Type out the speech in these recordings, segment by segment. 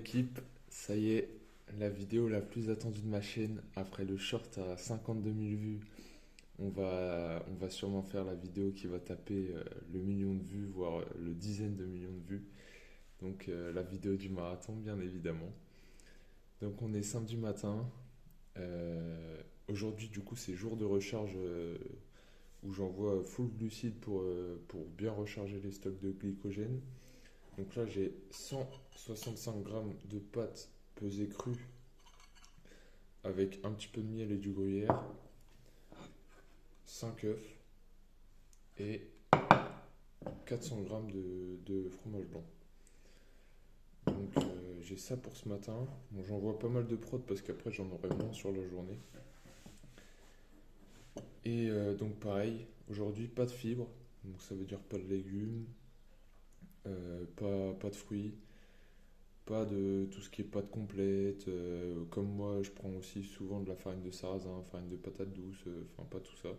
l'équipe, ça y est, la vidéo la plus attendue de ma chaîne, après le short à 52 000 vues, on va sûrement faire la vidéo qui va taper le million de vues, voire le dizaine de millions de vues. Donc la vidéo du marathon, bien évidemment. Donc on est samedi matin. Aujourd'hui, du coup, c'est jour de recharge où j'envoie full glucides pour bien recharger les stocks de glycogène. Donc là, j'ai 165 grammes de pâtes pesées crues avec un petit peu de miel et du gruyère, 5 œufs et 400 grammes de fromage blanc. Donc j'ai ça pour ce matin. Bon, j'envoie pas mal de prod parce qu'après j'en aurai moins sur la journée. Et donc pareil, aujourd'hui pas de fibres, donc ça veut dire pas de légumes, pas de fruits, pas de tout ce qui est pâte complète. Comme moi, je prends aussi souvent de la farine de sarrasin, farine de patate douce, enfin pas tout ça.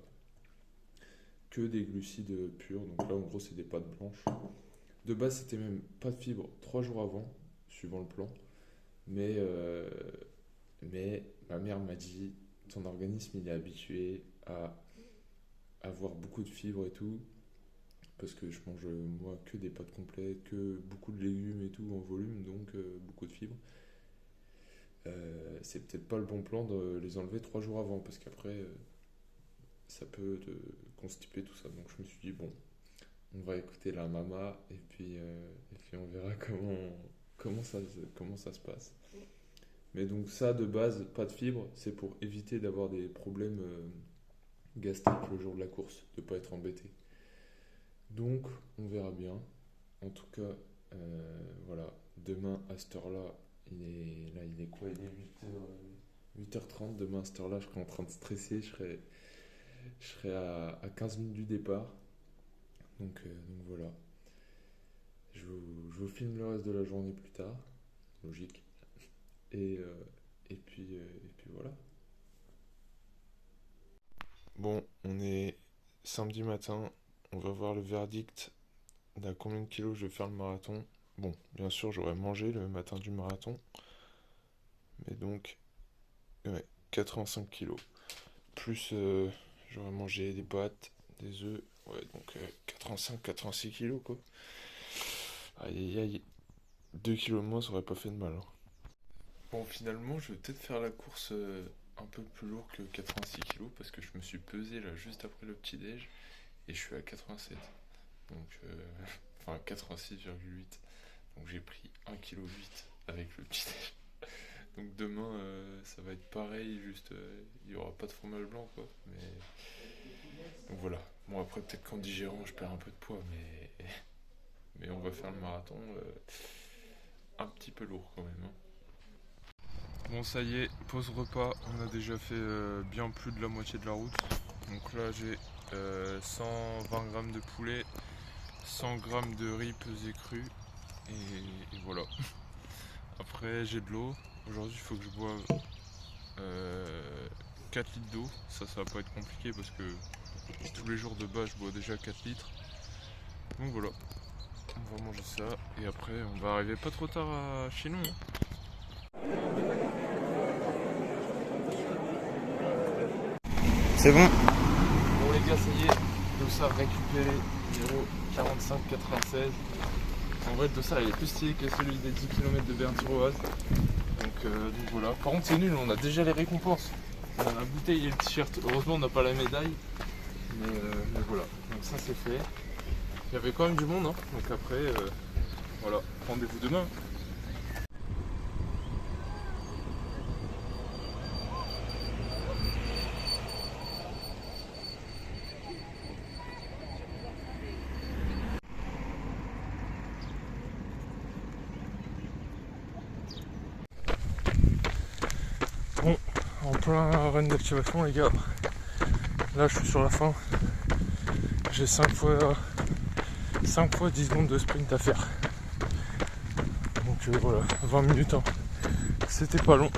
Que des glucides purs, donc là en gros c'est des pâtes blanches. De base c'était même pas de fibres 3 jours avant, suivant le plan. Mais ma mère m'a dit, ton organisme il est habitué à avoir beaucoup de fibres et tout. Parce que je mange moi que des pâtes complètes, que beaucoup de légumes et tout en volume, donc beaucoup de fibres. C'est peut-être pas le bon plan de les enlever 3 jours avant, parce qu'après ça peut te constiper tout ça. Donc je me suis dit bon, on va écouter la mama et puis on verra comment ça se passe. Mais donc ça de base, pas de fibres, c'est pour éviter d'avoir des problèmes gastriques le jour de la course, de pas être embêté. Donc, on verra bien. En tout cas, voilà. Demain, à cette heure-là, il est quoi? Il est 8h30. Demain, à cette heure-là, je serai en train de stresser. Je serai à 15 minutes du départ. Donc voilà. Je vous filme le reste de la journée plus tard. Logique. Et puis voilà. Bon, on est samedi matin. On va voir le verdict d'à combien de kilos je vais faire le marathon. Bon, bien sûr, j'aurais mangé le matin du marathon. Mais donc, ouais, 85 kilos. Plus, j'aurais mangé des pâtes, des œufs. Ouais, donc 85-86 kilos, quoi. Aïe, aïe, aïe. 2 kilos de moins, ça aurait pas fait de mal, hein. Bon, finalement, je vais peut-être faire la course un peu plus lourd que 86 kilos parce que je me suis pesé là juste après le petit-déj. Et je suis à 87. Donc, enfin 86,8. Donc j'ai pris 1,8 kg avec le petit déj. Donc demain, ça va être pareil, juste il n'y aura pas de fromage blanc quoi. Donc voilà. Bon après peut-être qu'en digérant je perds un peu de poids, mais on va faire le marathon un petit peu lourd quand même, hein. Bon ça y est, pause repas, on a déjà fait bien plus de la moitié de la route. Donc là j'ai 120 grammes de poulet, 100 grammes de riz pesé cru et voilà. Après j'ai de l'eau. Aujourd'hui il faut que je boive 4 litres d'eau. Ça va pas être compliqué parce que tous les jours de base je bois déjà 4 litres. Donc voilà, on va manger ça et après on va arriver pas trop tard chez nous, hein. C'est bon. Bon les gars, ça y est, Dossard récupéré, 0,45,96. En vrai le Dossard il est plus stylé que celui des 10 km de Berne-sur-Oise. Donc voilà. Par contre c'est nul, on a déjà les récompenses. On a la bouteille et le t-shirt. Heureusement on n'a pas la médaille. Mais voilà, donc ça c'est fait. Il y avait quand même du monde, hein. Donc après, voilà, rendez-vous demain. Bon, en plein run d'activation les gars, là je suis sur la fin, j'ai 5 fois 10 secondes de sprint à faire, donc voilà, 20 minutes, hein. C'était pas long.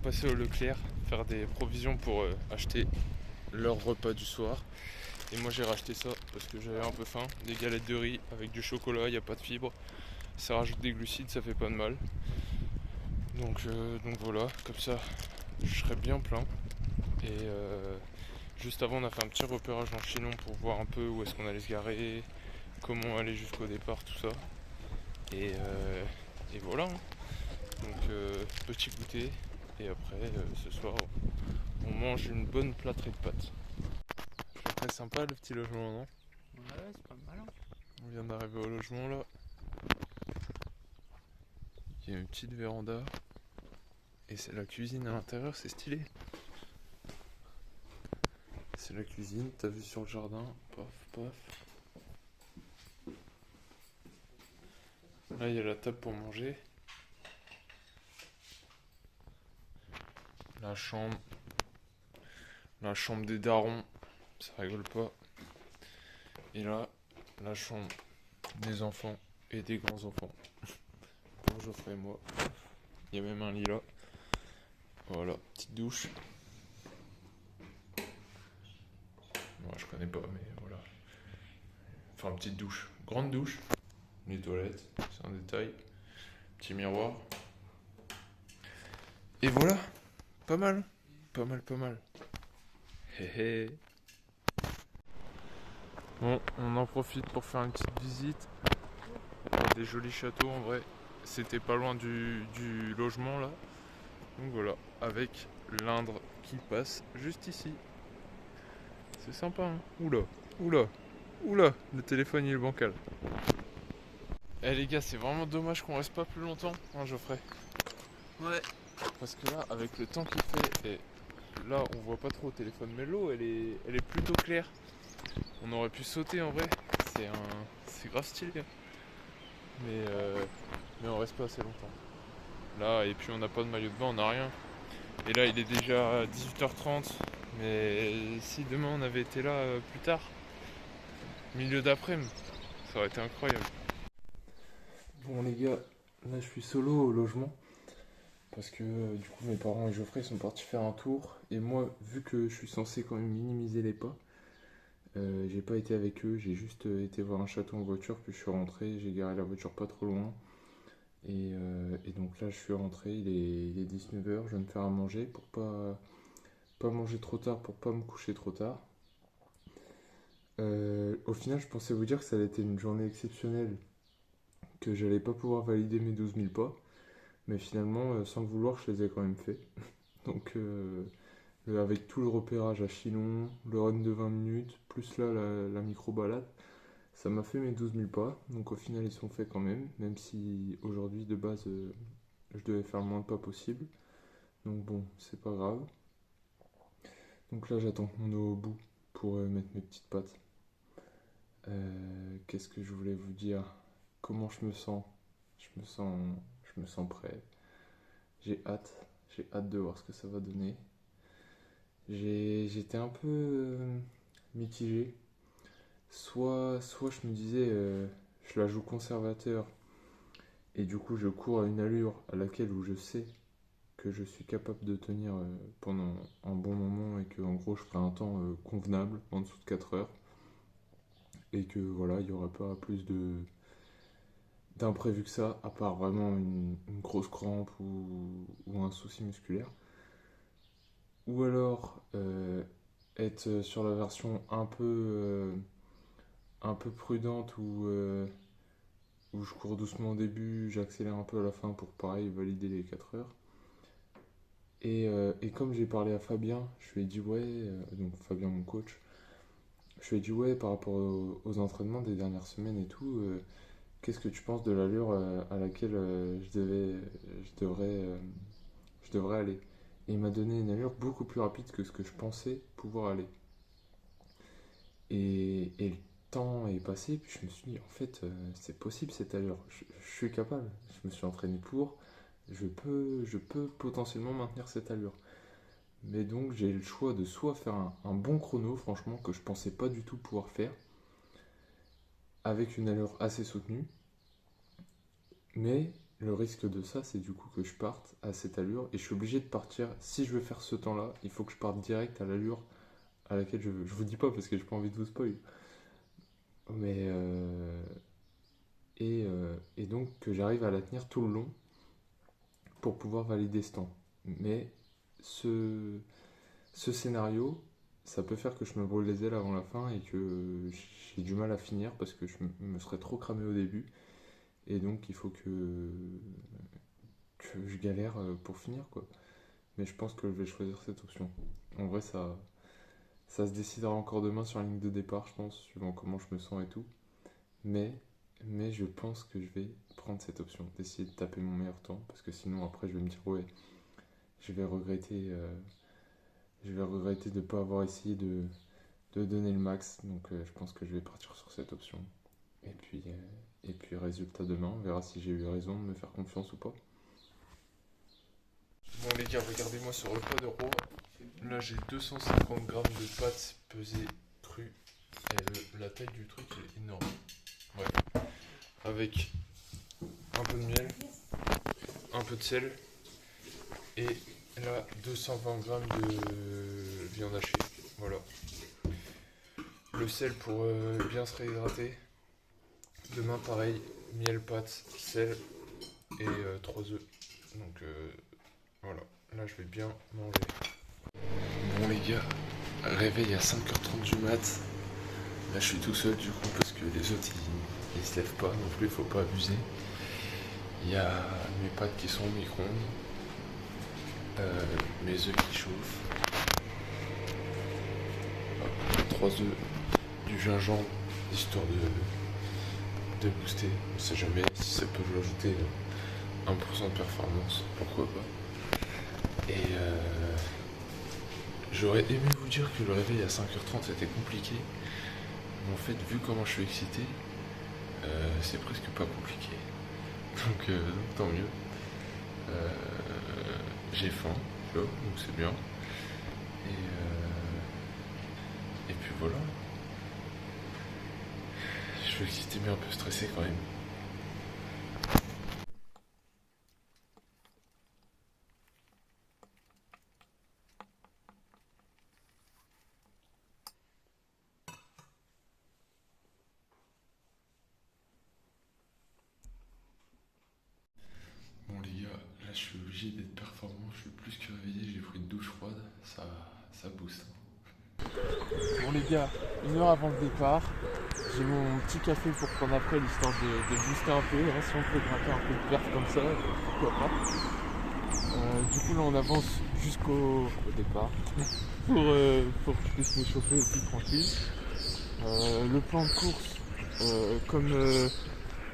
passer au Leclerc, faire des provisions pour acheter leur repas du soir. Et moi j'ai racheté ça parce que j'avais un peu faim. Des galettes de riz avec du chocolat, il n'y a pas de fibres. Ça rajoute des glucides, ça fait pas de mal. Donc voilà, comme ça je serai bien plein. Et juste avant on a fait un petit repérage dans Chinon pour voir un peu où est-ce qu'on allait se garer, comment aller jusqu'au départ, tout ça. Et voilà. Hein. Donc petit goûter. Et après ce soir on mange une bonne plâtrée de pâtes. C'est très sympa le petit logement, non? Ouais, c'est pas mal. Hein. On vient d'arriver au logement là. Il y a une petite véranda. Et c'est la cuisine à l'intérieur, c'est stylé. C'est la cuisine, t'as vu sur le jardin. Paf, paf. Là, il y a la table pour manger. La chambre. La chambre des darons. Ça rigole pas. Et là, la chambre des enfants et des grands-enfants. Pour Geoffrey et moi. Il y a même un lit là. Voilà, petite douche. Moi, je connais pas, mais voilà. Enfin, petite douche. Grande douche. Les toilettes, c'est un détail. Petit miroir. Et voilà, pas mal. Pas mal, pas mal. Hé hé. Bon, on en profite pour faire une petite visite. Des jolis châteaux en vrai. C'était pas loin du logement là. Donc voilà, avec l'Indre qui passe juste ici. C'est sympa, hein. Oula, oula, oula, le téléphone il est bancal. Eh les gars, c'est vraiment dommage qu'on reste pas plus longtemps, hein Geoffrey. Ouais. Parce que là, avec le temps qu'il fait, et là on voit pas trop au téléphone, mais l'eau elle est plutôt claire. On aurait pu sauter en vrai, c'est grave stylé. Hein. Mais on reste pas assez longtemps. Là, et puis on n'a pas de maillot de bain, on n'a rien. Et là, il est déjà 18h30. Mais si demain on avait été là plus tard, milieu d'après-midi, ça aurait été incroyable. Bon les gars, là je suis solo au logement. Parce que du coup mes parents et Geoffrey sont partis faire un tour. Et moi, vu que je suis censé quand même minimiser les pas, j'ai pas été avec eux. J'ai juste été voir un château en voiture. Puis je suis rentré, j'ai garé la voiture pas trop loin. Et donc là je suis rentré, il est 19h, je viens de faire à manger pour pas manger trop tard, pour pas me coucher trop tard. Au final je pensais vous dire que ça allait être une journée exceptionnelle, que j'allais pas pouvoir valider mes 12 000 pas, mais finalement sans le vouloir je les ai quand même fait. Donc avec tout le repérage à Chilon, le run de 20 minutes, plus là la micro-balade, ça m'a fait mes 12 000 pas, donc au final ils sont faits quand même si aujourd'hui de base je devais faire le moins de pas possible. Donc bon, c'est pas grave. Donc là j'attends qu'on est au bout pour mettre mes petites pattes. Qu'est-ce que je voulais vous dire? Comment je me sens? Je me sens, je me sens prêt. J'ai hâte, j'ai hâte de voir ce que ça va donner. J'étais un peu mitigé. Soit je me disais, je la joue conservateur et du coup je cours à une allure à laquelle où je sais que je suis capable de tenir pendant un bon moment et que en gros je ferai un temps convenable en dessous de 4 heures et que voilà il n'y aura pas plus d'imprévu que ça à part vraiment une grosse crampe ou un souci musculaire ou alors être sur la version un peu prudente où je cours doucement au début, j'accélère un peu à la fin pour pareil valider les 4 heures. Et comme j'ai parlé à Fabien, je lui ai dit ouais, donc Fabien mon coach, je lui ai dit ouais par rapport aux entraînements des dernières semaines et tout, qu'est-ce que tu penses de l'allure à laquelle je devrais aller? Et il m'a donné une allure beaucoup plus rapide que ce que je pensais pouvoir aller. Et le temps est passé, puis je me suis dit en fait c'est possible cette allure, je suis capable, je me suis entraîné pour, je peux potentiellement maintenir cette allure. Mais donc j'ai le choix de soit faire un bon chrono, franchement, que je pensais pas du tout pouvoir faire, avec une allure assez soutenue, mais le risque de ça, c'est du coup que je parte à cette allure et je suis obligé de partir. Si je veux faire ce temps-là, il faut que je parte direct à l'allure à laquelle je veux. Je vous dis pas parce que j'ai pas envie de vous spoil. Mais et donc que j'arrive à la tenir tout le long pour pouvoir valider ce temps. Mais ce, ce scénario, ça peut faire que je me brûle les ailes avant la fin et que j'ai du mal à finir parce que me serais trop cramé au début. Et donc il faut que je galère pour finir quoi. Mais je pense que je vais choisir cette option. En vrai, ça se décidera encore demain sur la ligne de départ, je pense, suivant comment je me sens et tout. Mais, mais je pense que je vais prendre cette option, d'essayer de taper mon meilleur temps, parce que sinon après je vais me dire ouais, je vais regretter, de ne pas avoir essayé de donner le max. Donc je pense que je vais partir sur cette option. Et puis résultat demain, on verra si j'ai eu raison de me faire confiance ou pas. Bon les gars, regardez-moi ce repas de roi. Là j'ai 250 grammes de pâtes pesées crues. Et la taille du truc est énorme. Ouais. Avec un peu de miel, un peu de sel. Et là 220 grammes de viande hachée. Voilà. Le sel pour bien se réhydrater. Demain pareil, miel, pâtes, sel et 3 œufs. Donc voilà, là je vais bien manger. Bon les gars, réveil à 5h30 du mat. Là je suis tout seul du coup parce que les autres ils se lèvent pas non plus, il faut pas abuser. Il y a mes pâtes qui sont au micro-ondes, mes œufs qui chauffent, 3 œufs, du gingembre, histoire de booster. On sait jamais si ça peut vous ajouter 1% de performance, pourquoi pas. Et j'aurais aimé vous dire que le réveil à 5h30 c'était compliqué. Mais en fait, vu comment je suis excité, c'est presque pas compliqué. Donc tant mieux. J'ai faim, tu vois, donc c'est bien. Et puis voilà. Je suis excité mais un peu stressé quand même. Bon les gars, là je suis obligé d'être performant, je suis plus que réveillé, j'ai pris une douche froide, ça booste. Bon les gars, 1 heure avant le départ, j'ai mon petit café pour prendre après l'histoire de booster un peu, hein, si on peut gratter un peu de perf comme ça, pourquoi pas. Du coup là on avance au départ pour que je puisse m'échauffer et puis tranquille. Le plan de course,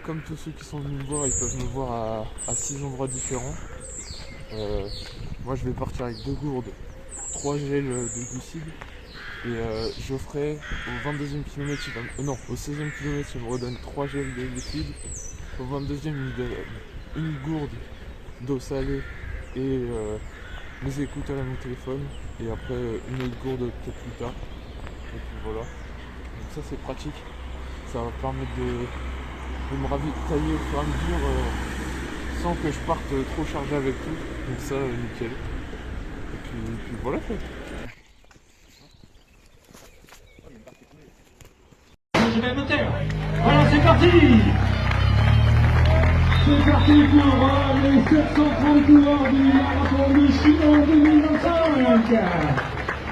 comme tous ceux qui sont venus me voir, ils peuvent me voir à 6 endroits différents. Moi je vais partir avec 2 gourdes, 3 gels de glucides. Et je ferai au 22e kilomètre, non, au 16e kilomètre, il me redonne 3 gels de glucides. Au 22e, il me donne une gourde d'eau salée et mes écouteurs et mon téléphone. Et après, une autre gourde peut-être plus tard. Et puis voilà. Donc ça, c'est pratique. Ça va permettre de me ravitailler au fur et à mesure sans que je parte trop chargé avec tout. Donc ça, nickel. Et puis voilà quoi. Voilà, c'est parti. C'est parti pour les 730 coureurs du marathon de Chinon 2025.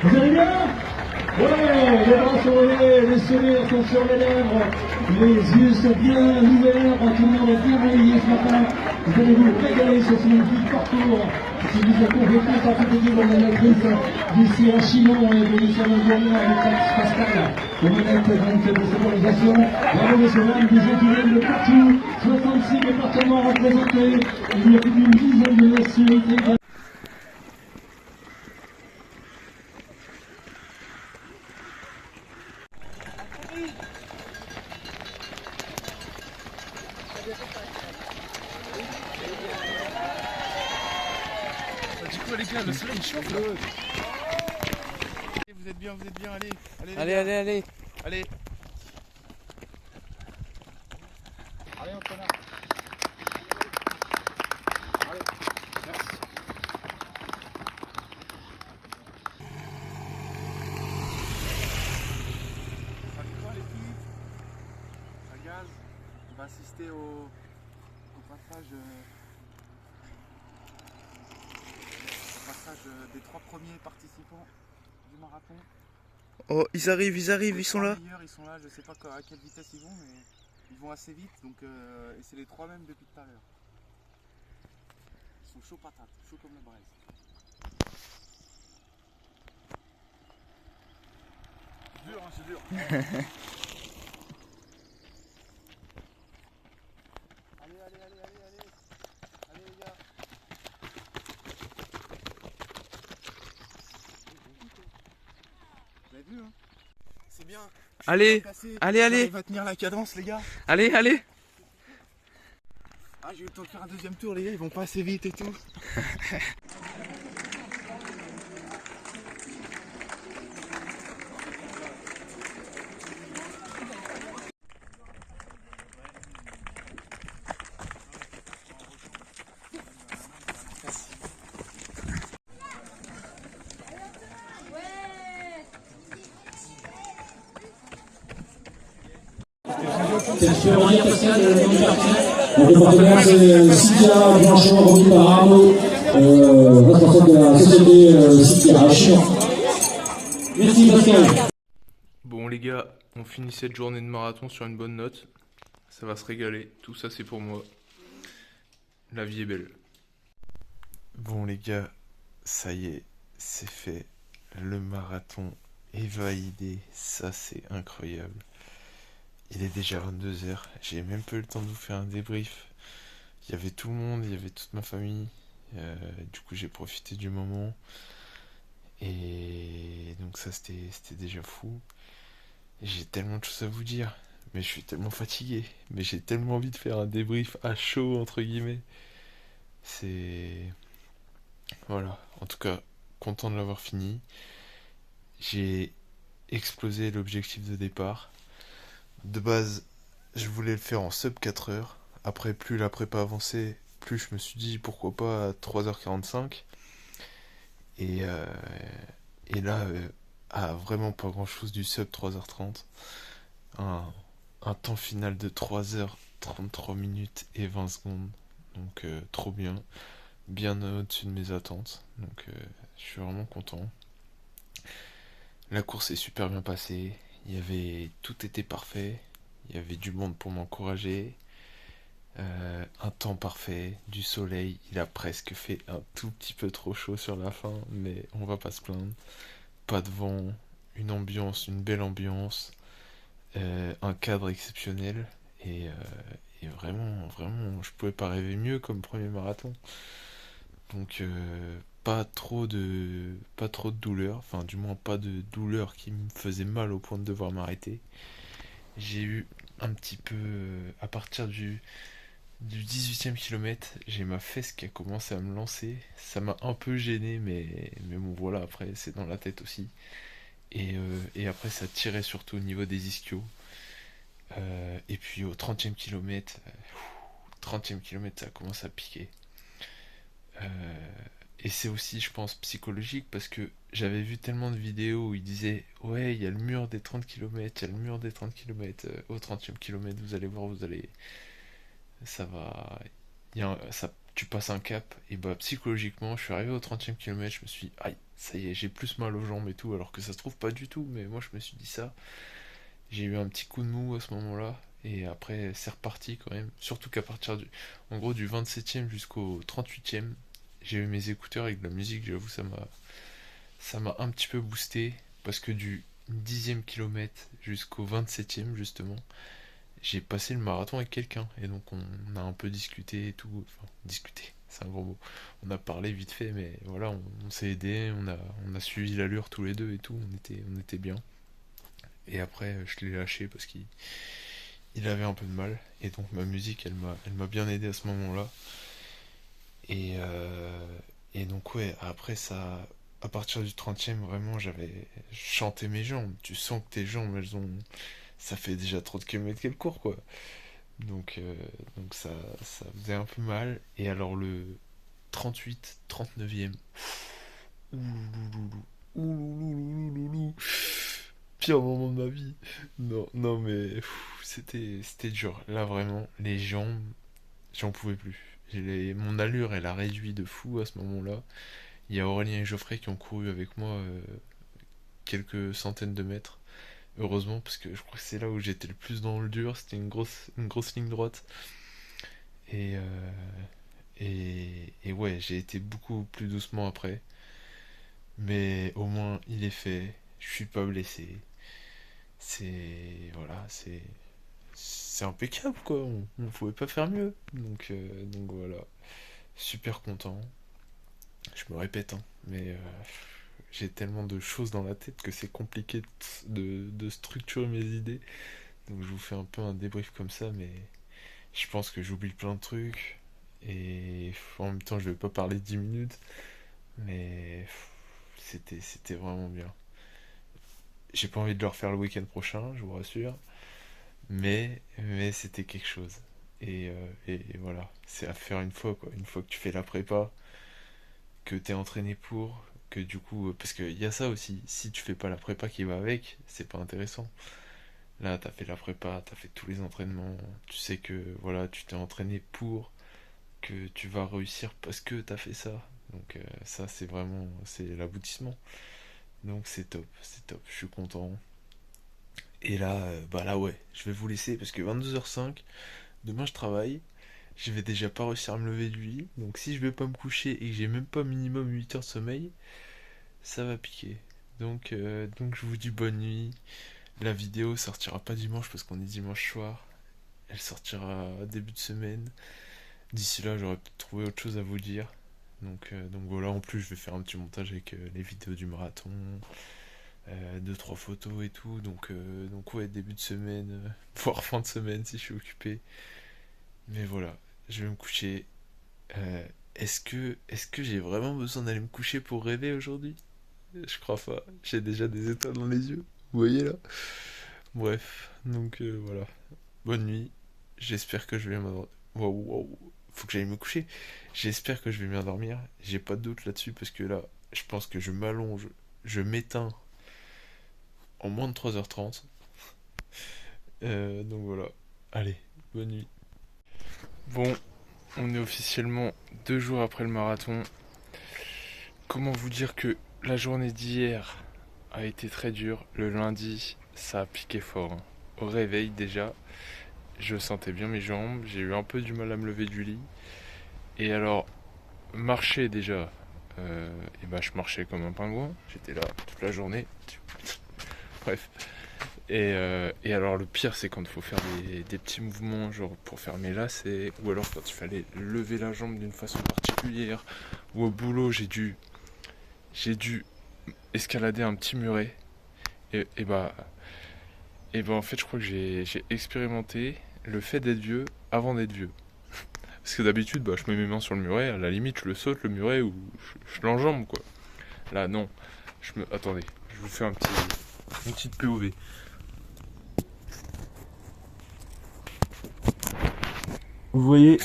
Vous allez bien? Ouais, les bras sont levés, les sourires sont sur les lèvres, les yeux sont bien ouverts, tout le monde est bien réveillé ce matin. Vous allez vous régaler sur ce magnifique parcours qui vous a complété par toute l'équipe organisatrice d'ici à Chinon et de Michel Journée avec Alex Pascal. Aux manettes donc de cette organisation, bravo messieurs dames, des gens qui viennent de partout, 66 départements représentés, il y a plus d'une dizaine de nationalités. Du coup les gars, le soleil il chauffe là. Vous êtes bien, allez. Allez. Allez, on va assister au passage des 3 premiers participants du marathon. Oh, ils arrivent, ils sont là. Ils sont là, je sais pas à quelle vitesse ils vont, mais ils vont assez vite, donc et c'est les 3 mêmes depuis tout à l'heure. Ils sont chauds patates, chauds comme la braise. C'est dur, hein, c'est dur. Allez les gars. Vous avez vu, hein? C'est bien. Allez, allez. Il va tenir la cadence, les gars. Allez. Ah, j'ai eu le temps de faire un deuxième tour, les gars, ils vont pas assez vite et tout. C'est le super Pascal, le nom du parti. Le partenaire, c'est Cydia Blanchon, remis par Arnaud, responsable de la société Cydia H. Merci Pascal. Bon les gars, on finit cette journée de marathon sur une bonne note. Ça va se régaler, tout ça c'est pour moi. La vie est belle. Bon les gars, ça y est, c'est fait. Le marathon est validé, ça c'est incroyable. Il est déjà 22h, j'ai même pas eu le temps de vous faire un débrief. Il y avait tout le monde, il y avait toute ma famille. Du coup j'ai profité du moment. Et donc ça c'était déjà fou. J'ai tellement de choses à vous dire, mais je suis tellement fatigué. Mais j'ai tellement envie de faire un débrief à chaud entre guillemets. C'est... Voilà, en tout cas, content de l'avoir fini. J'ai explosé l'objectif de départ. De base, je voulais le faire en sub 4 heures. Après, plus la prépa avançait, plus je me suis dit pourquoi pas à 3h45. Et là, vraiment pas grand chose du sub 3h30. Un temps final de 3h33 minutes et 20 secondes. Donc trop bien. Bien au-dessus de mes attentes. Donc je suis vraiment content. La course est super bien passée. Tout était parfait. Il y avait du monde pour m'encourager. Un temps parfait, du soleil. Il a presque fait un tout petit peu trop chaud sur la fin, mais on va pas se plaindre. Pas de vent, une belle ambiance, un cadre exceptionnel. Et vraiment, je pouvais pas rêver mieux comme premier marathon. Donc pas trop de douleur, enfin du moins pas de douleur qui me faisait mal au point de devoir m'arrêter. J'ai eu un petit peu à partir du 18e kilomètre, j'ai ma fesse qui a commencé à me lancer. Ça m'a un peu gêné, mais bon voilà, après c'est dans la tête aussi. Et après ça tirait surtout au niveau des ischios. Et puis au 30e kilomètre, 30e kilomètre ça a commencé à piquer. Et c'est aussi, je pense, psychologique parce que j'avais vu tellement de vidéos où ils disaient ouais, il y a le mur des 30 km, il y a le mur des 30 km, au 30e kilomètre, vous allez voir, ça va, tu passes un cap, et bah psychologiquement, je suis arrivé au 30e kilomètre, je me suis dit, aïe, ça y est, j'ai plus mal aux jambes et tout, alors que ça se trouve pas du tout, mais moi je me suis dit ça. J'ai eu un petit coup de mou à ce moment-là, et après c'est reparti quand même, surtout qu'à partir en gros, du 27e jusqu'au 38e, j'ai eu mes écouteurs avec de la musique, j'avoue, ça m'a un petit peu boosté, parce que du 10e kilomètre jusqu'au 27e, justement, j'ai passé le marathon avec quelqu'un, et donc on a un peu discuté et tout, enfin, discuté, c'est un gros mot, on a parlé vite fait, mais voilà, on s'est aidé, on a suivi l'allure tous les deux et tout, on était bien. Et après, je l'ai lâché parce qu'il avait un peu de mal, et donc ma musique, elle m'a bien aidé à ce moment-là. Et donc ouais, après ça, à partir du 30e, vraiment, j'avais chanté mes jambes. Tu sens que tes jambes, ça fait déjà trop de kilomètres qu'elles courent, quoi. Donc ça faisait un peu mal. Et alors le 38, 39e, ouloulouloulou, oulouloulouloulou, pire moment de ma vie. Non, non, mais c'était dur. Là, vraiment, les jambes, j'en pouvais plus. Mon allure, elle a réduit de fou à ce moment-là. Il y a Aurélien et Geoffrey qui ont couru avec moi quelques centaines de mètres. Heureusement, parce que je crois que c'est là où j'étais le plus dans le dur. C'était une grosse ligne droite. Et, et ouais, j'ai été beaucoup plus doucement après. Mais au moins, il est fait. Je suis pas blessé. Voilà, c'est impeccable quoi. On pouvait pas faire mieux. Donc voilà, super content. Je me répète, hein, mais j'ai tellement de choses dans la tête que c'est compliqué de structurer mes idées. Donc je vous fais un peu un débrief comme ça, mais je pense que j'oublie plein de trucs. Et en même temps, je vais pas parler 10 minutes, mais c'était vraiment bien. J'ai pas envie de le refaire le week-end prochain, je vous rassure, mais c'était quelque chose. Et voilà, c'est à faire une fois, quoi. Une fois que tu fais la prépa, que t'es entraîné pour, que du coup, parce qu'il y a ça aussi, si tu fais pas la prépa qui va avec, c'est pas intéressant. Là, t'as fait la prépa, t'as fait tous les entraînements, tu sais que voilà, tu t'es entraîné pour, que tu vas réussir parce que t'as fait ça. Donc ça, c'est vraiment, c'est l'aboutissement. Donc c'est top, je suis content. Et là, bah là ouais, je vais vous laisser parce que 22h05, demain je travaille, je vais déjà pas réussir à me lever du lit, donc si je vais pas me coucher et que j'ai même pas minimum 8 heures de sommeil, ça va piquer. Donc je vous dis bonne nuit. La vidéo sortira pas dimanche parce qu'on est dimanche soir, elle sortira début de semaine. D'ici là, j'aurais peut-être trouvé autre chose à vous dire. Donc voilà, en plus je vais faire un petit montage avec les vidéos du marathon, deux trois photos et tout. Donc ouais, début de semaine, voire fin de semaine si je suis occupé. Mais voilà, je vais me coucher. Euh, est-ce que j'ai vraiment besoin d'aller me coucher pour rêver aujourd'hui? Je crois pas. J'ai déjà des étoiles dans les yeux. Vous voyez là? Bref, voilà. Bonne nuit. J'espère que je vais m'endormir. Waouh, waouh. Faut que j'aille me coucher. J'espère que je vais bien dormir. J'ai pas de doute là-dessus parce que là, je pense que je m'allonge, je m'éteins en moins de 3h30. Donc voilà. Allez, bonne nuit. Bon, on est officiellement 2 jours après le marathon. Comment vous dire que la journée d'hier a été très dure. Le lundi, ça a piqué fort, hein. Au réveil déjà, je sentais bien mes jambes. J'ai eu un peu du mal à me lever du lit. Et alors, marcher déjà, et bah je marchais comme un pingouin. J'étais là toute la journée. Bref. Et alors le pire c'est quand il faut faire des petits mouvements genre pour faire mes lacets, ou alors quand il fallait lever la jambe d'une façon particulière, ou au boulot j'ai dû escalader un petit muret. Et bah en fait je crois que j'ai expérimenté le fait d'être vieux avant d'être vieux. Parce que d'habitude bah, je mets mes mains sur le muret, à la limite je le saute le muret ou je l'enjambe quoi. Là non, attendez, je vous fais une petite POV. Vous voyez,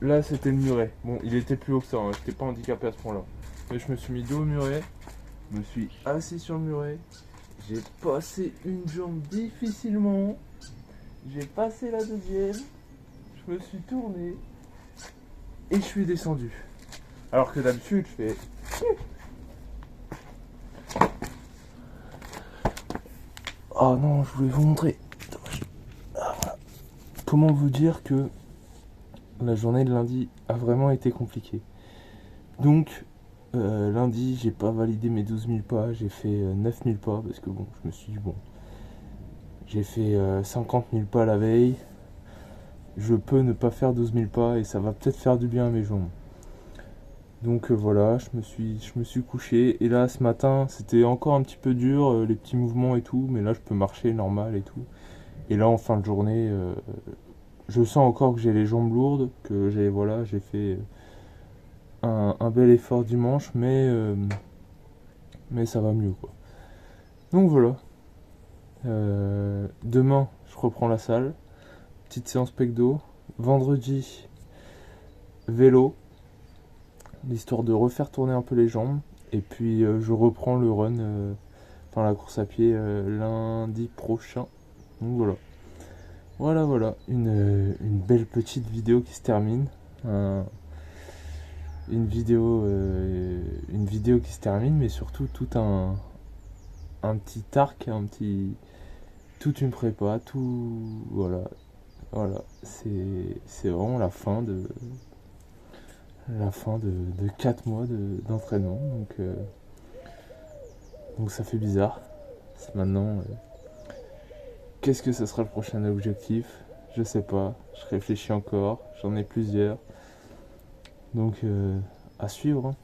là c'était le muret. Bon, il était plus haut que ça, hein. J'étais pas handicapé à ce point-là. Mais je me suis mis dos au muret, je me suis assis sur le muret, j'ai passé une jambe difficilement, j'ai passé la deuxième, je me suis tourné et je suis descendu. Alors que d'habitude je fais... Oh non, je voulais vous montrer. Comment vous dire que la journée de lundi a vraiment été compliquée. Donc, lundi, j'ai pas validé mes 12 000 pas, j'ai fait 9 000 pas, parce que bon, je me suis dit, bon, j'ai fait 50 000 pas la veille, je peux ne pas faire 12 000 pas, et ça va peut-être faire du bien à mes jambes. Donc voilà, je me suis couché, et là, ce matin, c'était encore un petit peu dur, les petits mouvements et tout, mais là, je peux marcher normal et tout. Et là, en fin de journée... je sens encore que j'ai les jambes lourdes, que j'ai fait un bel effort dimanche, mais ça va mieux quoi. Donc voilà. Demain, je reprends la salle, petite séance pecdo. Vendredi, vélo, l'histoire de refaire tourner un peu les jambes. Et puis je reprends le run dans la course à pied lundi prochain. Donc voilà, une belle petite vidéo qui se termine. Une vidéo qui se termine, mais surtout tout un petit arc, toute une prépa, voilà, c'est vraiment la fin de 4 mois d'entraînement, donc ça fait bizarre. Maintenant, qu'est-ce que ça sera le prochain objectif? Je sais pas, je réfléchis encore, j'en ai plusieurs, donc à suivre, hein.